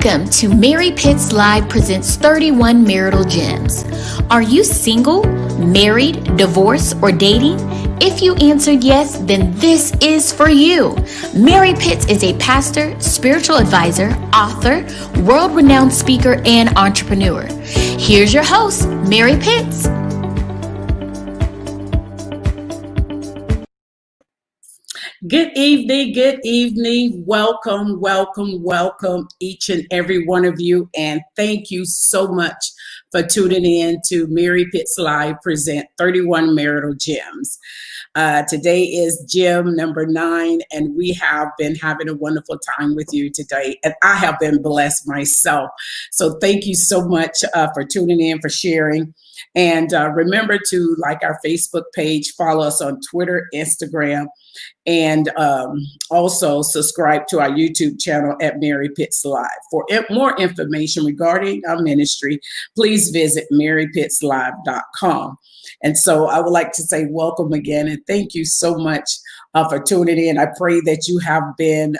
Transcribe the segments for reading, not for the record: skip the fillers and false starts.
Welcome to Mary Pitts Live presents 31 Marital Gems. Are you single, married, divorced, or dating? If you answered yes, then this is for you. Mary Pitts is a pastor, spiritual advisor, author, world-renowned speaker, and entrepreneur. Here's your host, Mary Pitts. Good evening. Welcome each and every one of you. And thank you so much for tuning in to Mary Pitts Live present 31 Marital Gems. Today is gem number 9, and we have been having a wonderful time with you today. And I have been blessed myself. So thank you so much for tuning in, for sharing. And remember to like our Facebook page, follow us on Twitter, Instagram, and also subscribe to our YouTube channel at Mary Pitts Live. For more information regarding our ministry, please visit marypittslive.com. And so I would like to say welcome again, and thank you so much for tuning in. I pray that you have been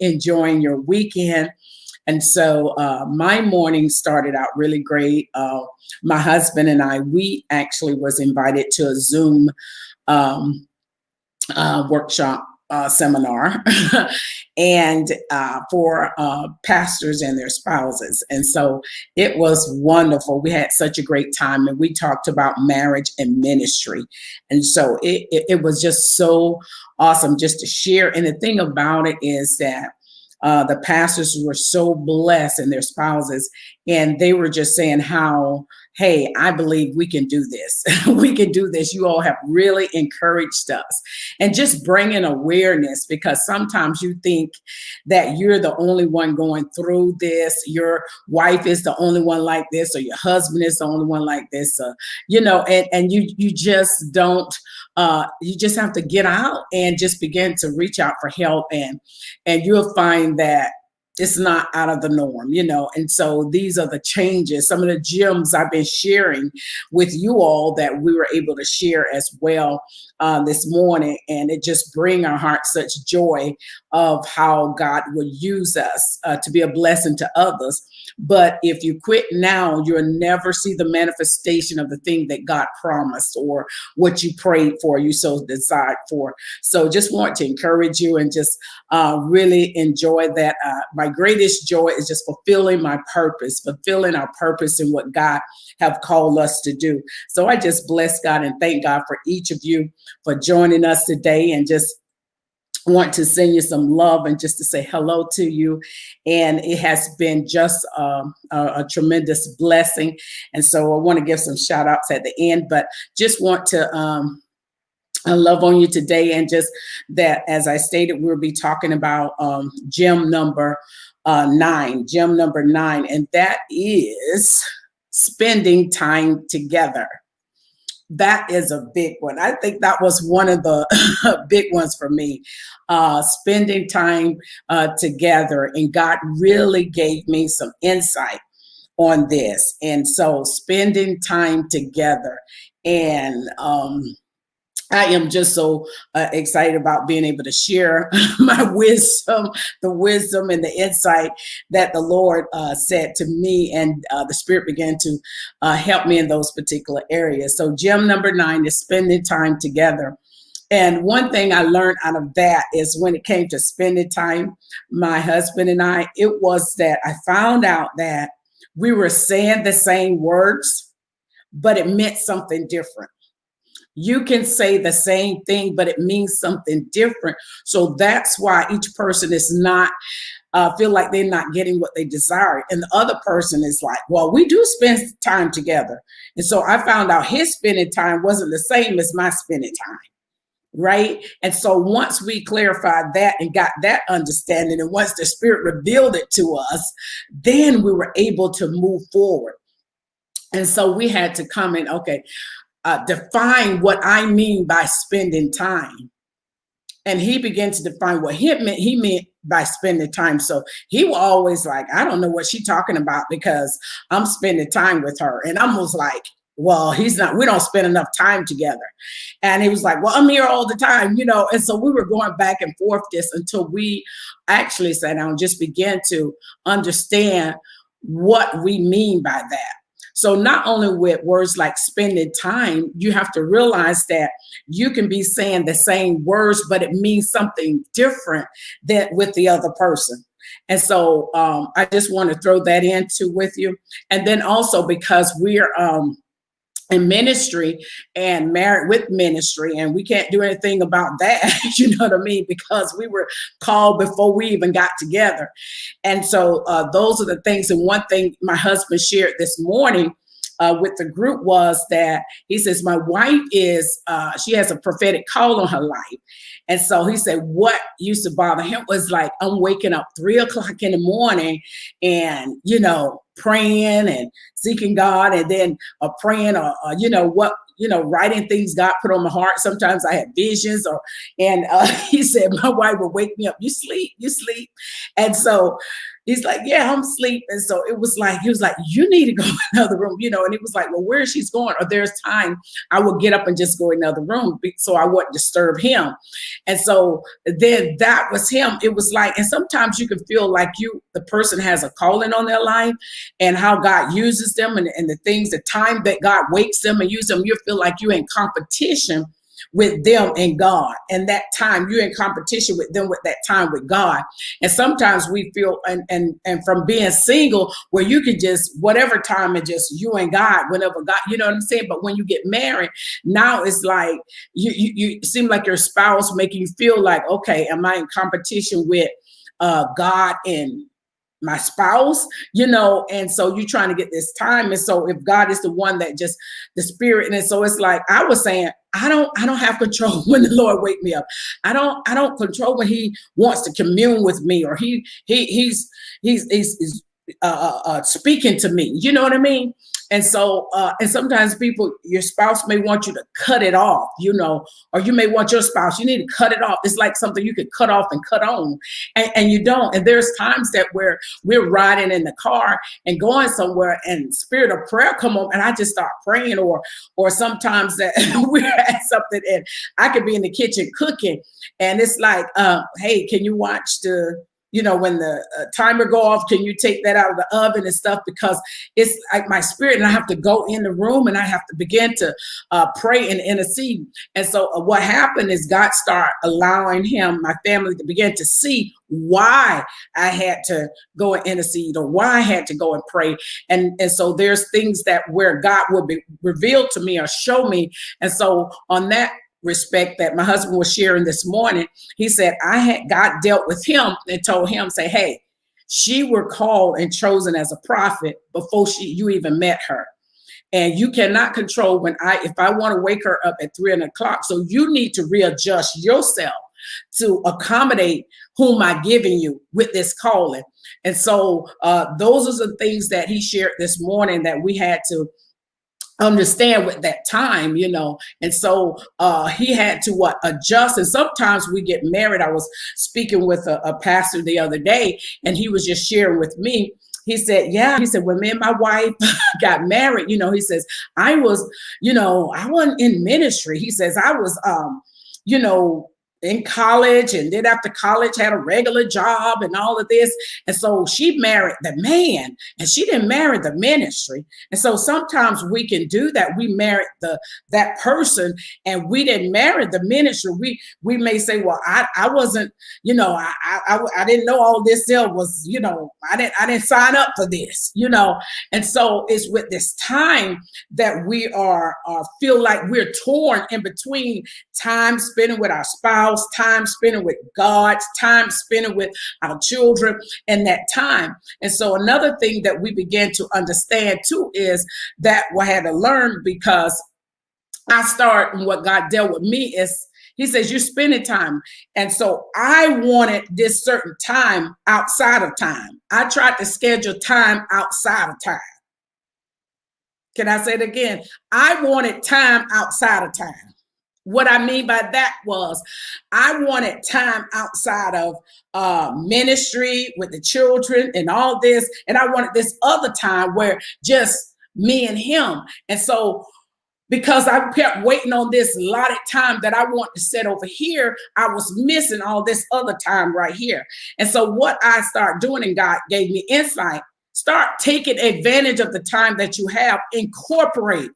enjoying your weekend. And so my morning started out really great. My husband and I, we actually was invited to a Zoom workshop seminar and for pastors and their spouses. And so it was wonderful. We had such a great time, and we talked about marriage and ministry. And so it was just so awesome just to share. And the thing about it is that the pastors were so blessed and their spouses, and they were just saying how, hey, I believe we can do this. We can do this. You all have really encouraged us, and just bringing awareness, because sometimes you think that you're the only one going through this. Your wife is the only one like this, or your husband is the only one like this, and you just don't, you just have to get out and just begin to reach out for help, and you'll find that it's not out of the norm, and so these are the changes, some of the gems I've been sharing with you all that we were able to share as well this morning, and it just bring our hearts such joy of how God would use us to be a blessing to others. But if you quit now, you'll never see the manifestation of the thing that God promised or what you prayed for, you so desired for. So just want to encourage you and just really enjoy that. My greatest joy is just fulfilling our purpose in what God have called us to do. So I just bless God and thank God for each of you for joining us today, and just want to send you some love and just to say hello to you. And it has been just a tremendous blessing. And so I want to give some shout outs at the end, but just want to love on you today. And just that, as I stated, we'll be talking about gem number 9, and that is spending time together. That is a big one. I think that was one of the big ones for me, spending time together. And God really gave me some insight on this. And so spending time together, and I am just so excited about being able to share my wisdom, the wisdom and the insight that the Lord said to me, and the Spirit began to help me in those particular areas. So gem number 9 is spending time together. And one thing I learned out of that is when it came to spending time, my husband and I, it was that I found out that we were saying the same words, but it meant something different. You can say the same thing, but it means something different. So that's why each person is not feel like they're not getting what they desire. And the other person is like, well, we do spend time together. And so I found out his spending time wasn't the same as my spending time. Right. And so once we clarified that and got that understanding, and once the Spirit revealed it to us, then we were able to move forward. And so we had to come in, okay, define what I mean by spending time. And he began to define what he meant by spending time. So he was always like, I don't know what she's talking about, because I'm spending time with her. And I was like, well, he's not, we don't spend enough time together. And he was like, well, I'm here all the time, you know. And so we were going back and forth this until we actually sat down and just began to understand what we mean by that. So not only with words like spending time, you have to realize that you can be saying the same words, but it means something different than with the other person. And so I just want to throw that into with you. And then also because we're in ministry and married with ministry, and we can't do anything about that, you know what I mean, because we were called before we even got together. And so those are the things. And one thing my husband shared this morning with the group was that he says, my wife is, she has a prophetic call on her life. And so he said, what used to bother him was like, I'm waking up 3 o'clock in the morning and, you know, praying and seeking God, and then praying or you know what, you know, writing things God put on my heart. Sometimes I had visions, or and he said my wife would wake me up. You sleep, you sleep, and so he's like, yeah, I'm asleep. And so it was like, he was like, you need to go in another room, you know. And it was like, well, where she's going, or there's time I would get up and just go in another room so I wouldn't disturb him. And so then that was him. It was like, and sometimes you can feel like the person has a calling on their life, and how God uses them, and the things, the time that God wakes them and uses them, you feel like you're in competition with them and God. And that time you're in competition with them with that time with God. And sometimes we feel, and from being single, where you can just, whatever time, and just you and God, whenever God, you know what I'm saying? But when you get married, now it's like you seem like your spouse making you feel like, okay, am I in competition with God and my spouse, you know? And so you're trying to get this time. And so if God is the one that just the spirit, and so it's like I was saying, I don't have control when the Lord wake me up. I don't control when he wants to commune with me, or he's speaking to me, you know what I mean? And so and sometimes people, your spouse may want you to cut it off, you know, or you may want your spouse, you need to cut it off. It's like something you could cut off and cut on, and you don't. And there's times that where we're riding in the car and going somewhere, and spirit of prayer come on, and I just start praying, or sometimes that we're at something and I could be in the kitchen cooking, and it's like, hey, can you watch the, you know, when the timer go off, can you take that out of the oven and stuff? Because it's like my spirit, and I have to go in the room and I have to begin to pray and intercede. And so what happened is God started allowing my family to begin to see why I had to go and intercede, or why I had to go and pray. And so there's things that where God will be revealed to me or show me. And so on that respect that my husband was sharing this morning, he said God dealt with him and told him, say, hey, she were called and chosen as a prophet before you even met her. And you cannot control if I want to wake her up at 3 o'clock. So you need to readjust yourself to accommodate whom I given you with this calling. And so those are the things that he shared this morning that we had to understand with that time, you know. And so he had to adjust. And sometimes we get married. I was speaking with a pastor the other day, and he was just sharing with me. He said, yeah, he said, when me and my wife got married, you know, he says, I was, you know, I wasn't in ministry. He says, I was, you know, in college, and then after college had a regular job and all of this. And so she married the man, and she didn't marry the ministry. And so sometimes we can do that. We married that person, and we didn't marry the ministry. We may say, well, I wasn't, you know, I didn't know all this there was, you know, I didn't sign up for this, you know. And so it's with this time that we feel like we're torn in between time spending with our spouse, time spending with God, time spending with our children, and that time. And so another thing that we began to understand too is that I had to learn, because what God dealt with me is, he says, you're spending time. And so I wanted this certain time outside of time. I tried to schedule time outside of time. Can I say it again? I wanted time outside of time. What I mean by that was I wanted time outside of ministry with the children and all this. And I wanted this other time where just me and him. And so because I kept waiting on this allotted time that I want to set over here, I was missing all this other time right here. And so what I started doing, and God gave me insight, start taking advantage of the time that you have, incorporate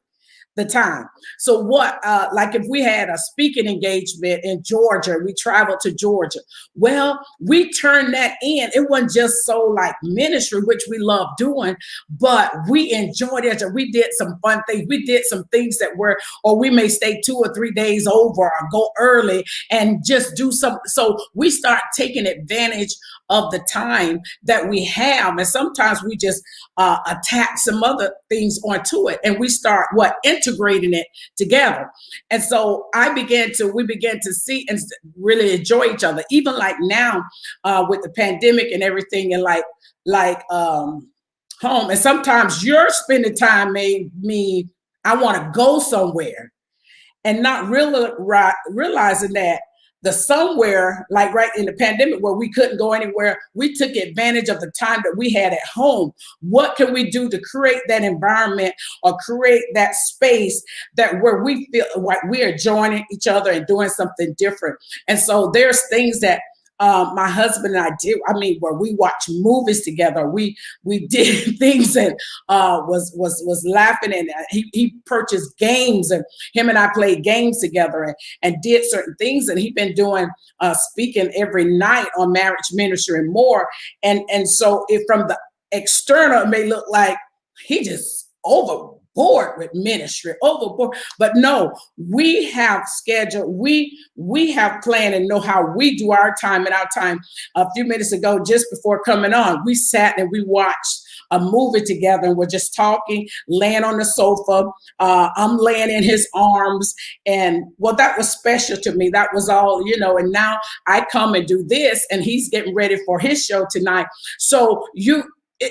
the time. So what, like if we had a speaking engagement in Georgia, we traveled to Georgia. Well, we turned that in. It wasn't just so like ministry, which we love doing, but we enjoyed it. We did some fun things. We did some things that were, or we may stay 2 or 3 days over or go early and just do something. So we start taking advantage of the time that we have. And sometimes we just attach some other things onto it, and we start integrating it together. And so we began to see and really enjoy each other, even like now with the pandemic and everything, and like home. And sometimes your spending time made me, I want to go somewhere, and not really realizing that the somewhere, like right in the pandemic where we couldn't go anywhere, we took advantage of the time that we had at home. What can we do to create that environment or create that space that where we feel like we are joining each other and doing something different? And so there's things that my husband and I did. I mean, where we watched movies together, we did things, and was laughing, and he purchased games, and him and I played games together, and did certain things. And he's been doing speaking every night on marriage ministry and more. And so if from the external, it may look like he just overboard with ministry, overboard. But no, we have scheduled, we have planned and know how we do our time. And our time, a few minutes ago, just before coming on, we sat and we watched a movie together, and we're just talking, laying on the sofa. I'm laying in his arms, and well, that was special to me. That was all, and now I come and do this, and he's getting ready for his show tonight. So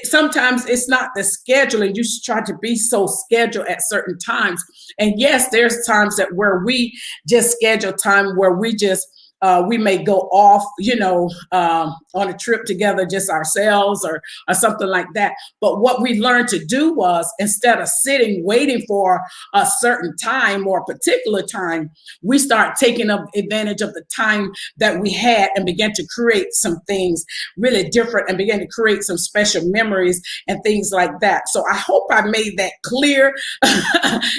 sometimes it's not the scheduling. You try to be so scheduled at certain times. And yes, there's times that where we just schedule time where we just, we may go off, on a trip together, just ourselves or something like that. But what we learned to do was, instead of sitting waiting for a certain time or a particular time, we start taking advantage of the time that we had and began to create some things really different and began to create some special memories and things like that. So I hope I made that clear.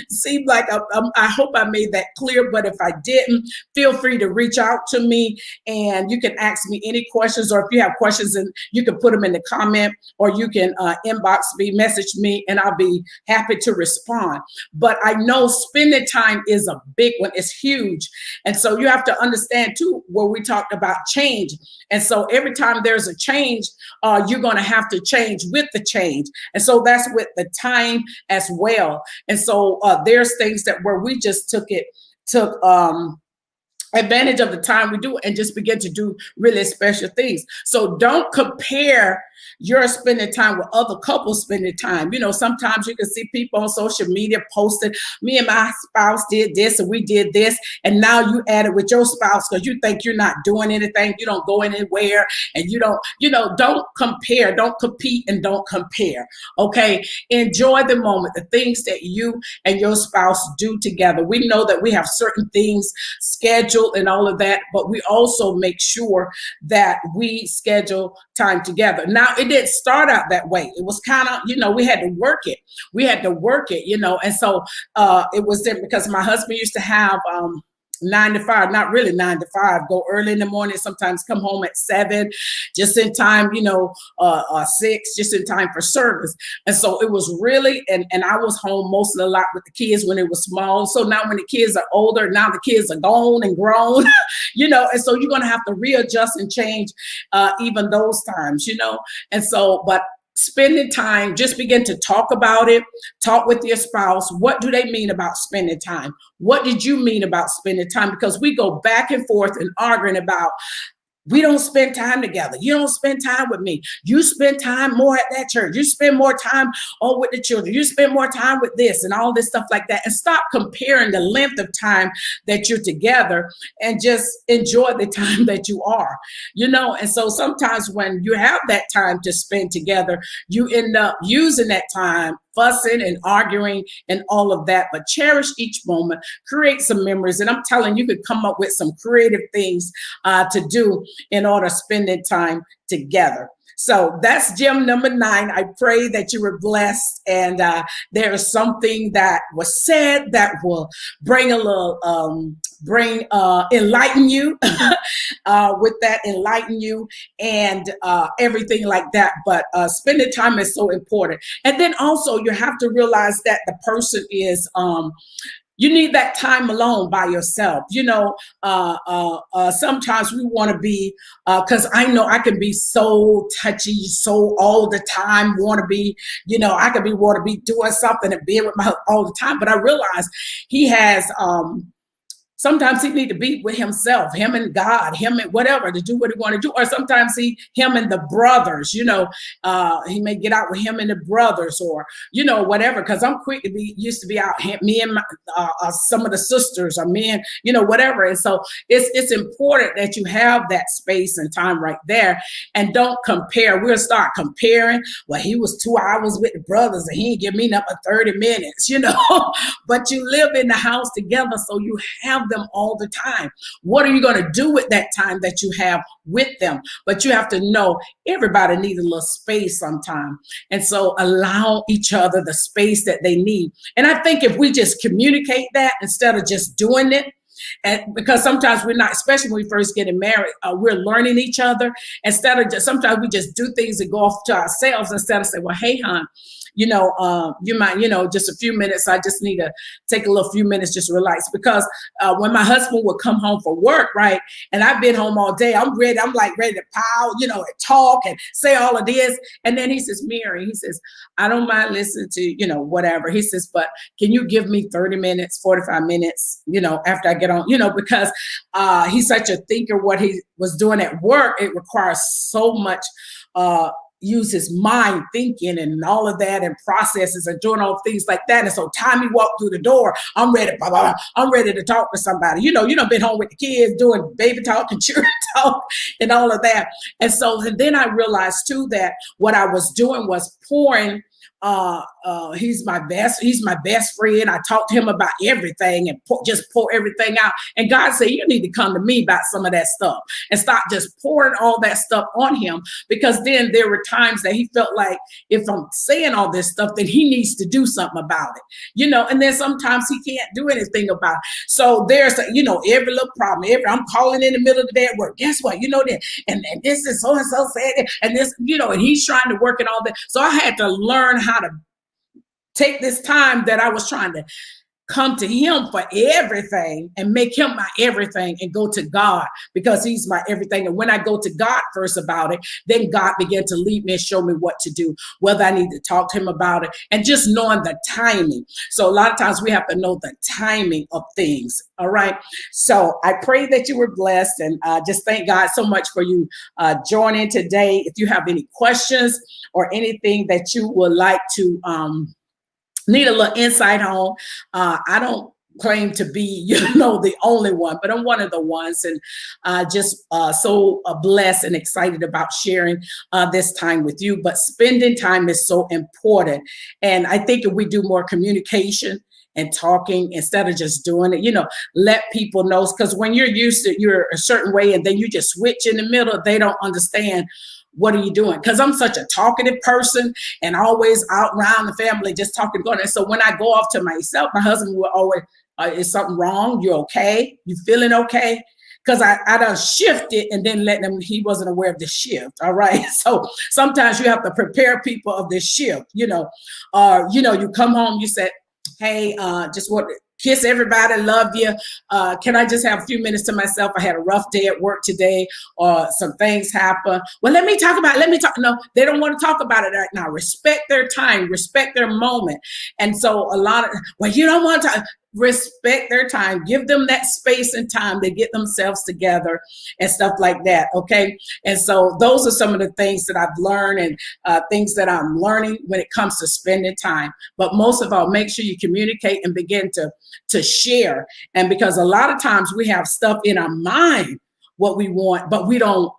Seemed like I hope I made that clear, but if I didn't, feel free to reach out to me, and you can ask me any questions, or if you have questions, and you can put them in the comment, or you can inbox me, message me, and I'll be happy to respond. But I know spending time is a big one. It's huge. And so you have to understand too, where we talked about change. And so every time there's a change, you're going to have to change with the change. And so that's with the time as well. And so there's things that where we just took advantage of the time we do and just begin to do really special things. So don't compare your spending time with other couples spending time. Sometimes you can see people on social media posting, me and my spouse did this and we did this, and now you add it with your spouse because you think you're not doing anything, you don't go anywhere, and you don't compare, don't compete, and don't compare. Okay, enjoy the moment, the things that you and your spouse do together. We know that we have certain things scheduled and all of that, but we also make sure that we schedule time together. Now, it didn't start out that way. It was kind of, we had to work it. And so it was there because my husband used to have 9 to 5, not really 9 to 5, go early in the morning, sometimes come home at 7, just in time, 6, just in time for service. And so it was really, and I was home most of the lot with the kids when it was small. So now when the kids are older, now the kids are gone and grown, and so you're going to have to readjust and change even those times, and so, but spending time, just begin to talk about it, talk with your spouse. What do they mean about spending time? What did you mean about spending time? Because we go back and forth and arguing about, we don't spend time together. You don't spend time with me. You spend time more at that church. You spend more time with the children. You spend more time with this and all this stuff like that. And stop comparing the length of time that you're together, and just enjoy the time that you are, And so sometimes when you have that time to spend together, you end up using that time fussing and arguing and all of that, but cherish each moment, create some memories. And I'm telling you, could come up with some creative things to do in order spending time together. So that's gem number 9. I pray that you were blessed and there is something that was said that will bring a little, enlighten you with that, enlighten you and everything like that. But spending time is so important. And then also you have to realize that the person is, you need that time alone by yourself. Sometimes we want to be, because I know I can be so touchy, so all the time, want to be, I could be want to be doing something and being with my husband all the time. But I realize he has, sometimes he need to be with himself, him and God, him and whatever, to do what he want to do. Or sometimes him and the brothers, he may get out with him and the brothers or, whatever. Cause I'm quick to be, used to be out, me and some of the sisters or men, whatever. And so it's important that you have that space and time right there and don't compare. We'll start comparing. Well, he was 2 hours with the brothers and he ain't give me nothing but 30 minutes, but you live in the house together. So you have them all the time. What are you going to do with that time that you have with them? But you have to know everybody needs a little space sometime. And so allow each other the space that they need. And I think if we just communicate that instead of just doing it, and because sometimes we're not, especially when we first getting married, we're learning each other instead of just, sometimes we just do things and go off to ourselves instead of say, well, hey, hon, you might, just a few minutes. I just need to take a little few minutes, just relax. Because when my husband would come home from work, right, and I've been home all day, I'm ready to pow, and talk and say all of this. And then he says, Mary, he says, I don't mind listening to, whatever. He says, but can you give me 30 minutes, 45 minutes, after I get on, because he's such a thinker. What he was doing at work, it requires so much use his mind thinking and all of that and processes and doing all things like that. And so time he walked through the door, I'm ready, blah, blah, blah, I'm ready to talk to somebody. Been home with the kids doing baby talk and children talk and all of that. And so and then I realized too that what I was doing was pouring. He's my best friend. I talked to him about everything and just pour everything out. And God said, you need to come to me about some of that stuff and stop just pouring all that stuff on him. Because then there were times that he felt like if I'm saying all this stuff, then he needs to do something about it, and then sometimes he can't do anything about it. So there's, every little problem, I'm calling in the middle of the day at work. Guess what? That, and this is so-and-so said, and this, and he's trying to work and all that. So I had to learn how to take this time that I was trying to come to him for everything and make him my everything and go to God because he's my everything. And when I go to God first about it, then God began to lead me and show me what to do, whether I need to talk to him about it and just knowing the timing. So a lot of times we have to know the timing of things. All right. So I pray that you were blessed and just thank God so much for you joining today. If you have any questions or anything that you would like to need a little insight on. I don't claim to be, the only one, but I'm one of the ones and just so blessed and excited about sharing this time with you. But spending time is so important. And I think if we do more communication and talking instead of just doing it, let people know. Because when you're used to you're a certain way and then you just switch in the middle, they don't understand. What are you doing? Because I'm such a talkative person and always out around the family, just talking, going. And so when I go off to myself, my husband will always, is something wrong? You okay? You feeling okay? Because I done shifted and then let him, he wasn't aware of the shift. All right. So sometimes you have to prepare people of this shift, you come home, you said, hey, just want to kiss everybody, love you. Can I just have a few minutes to myself? I had a rough day at work today or some things happen. Well, let me talk. No, they don't want to talk about it right now. Respect their time, respect their moment. And so you don't want to respect their time, give them that space and time to get themselves together and stuff like that. Okay. And so those are some of the things that I've learned and things that I'm learning when it comes to spending time. But most of all, make sure you communicate and begin to share. And because a lot of times we have stuff in our mind, what we want, but we don't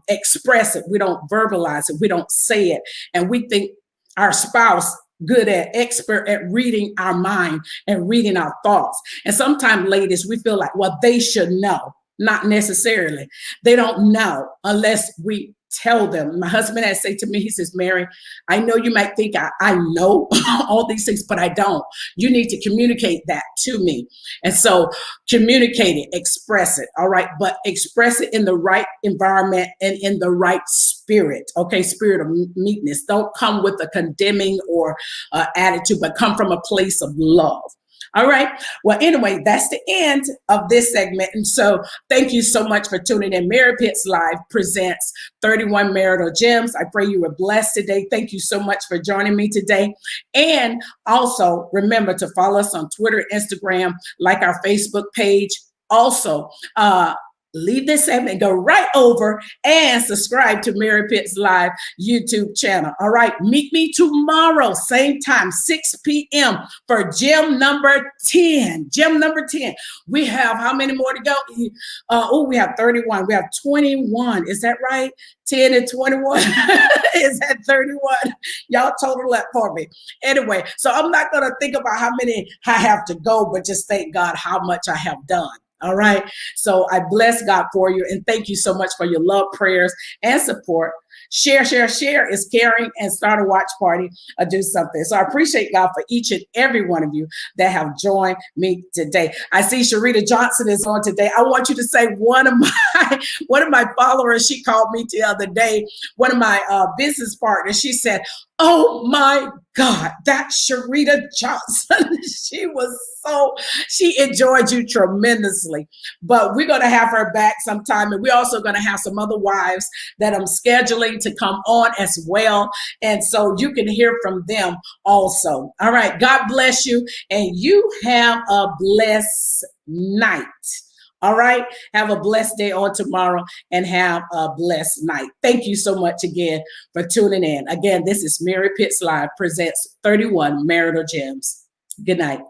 express it. We don't verbalize it. We don't say it. And we think our spouse good at, expert at reading our mind and reading our thoughts. And sometimes, ladies, we feel like, well, they should know. Not necessarily. They don't know unless we tell them. My husband has said to me, he says, Mary, I know you might think I know all these things, but I don't. You need to communicate that to me. And so communicate it, express it. All right. But express it in the right environment and in the right spirit. Okay. Spirit of meekness. Don't come with a condemning or attitude, but come from a place of love. All right. Well, anyway, that's the end of this segment. And so thank you so much for tuning in. Mary Pitts Live presents 31 Marital Gems. I pray you were blessed today. Thank you so much for joining me today. And also remember to follow us on Twitter, Instagram, like our Facebook page. Also, leave this segment, go right over and subscribe to Mary Pitts Live YouTube channel. All right, meet me tomorrow, same time, 6 p.m. for gem number 10. Gem number 10. We have how many more to go? We have 31. We have 21. Is that right? 10 and 21. Is that 31? Y'all total that for me. Anyway, so I'm not going to think about how many I have to go, but just thank God how much I have done. All right. So I bless God for you. And thank you so much for your love, prayers, and support. Share is caring, and start a watch party or do something. So I appreciate God for each and every one of you that have joined me today. I see Sharita Johnson is on today. I want you to say one of my followers, she called me the other day, one of my business partners, she said, oh my God, that's Sharita Johnson. She enjoyed you tremendously. But we're going to have her back sometime. And we're also going to have some other wives that I'm scheduling to come on as well. And so you can hear from them also. All right. God bless you. And you have a blessed night. All right. Have a blessed day on tomorrow and have a blessed night. Thank you so much again for tuning in. Again, this is Mary Pitts Live presents 31 Marital Gems. Good night.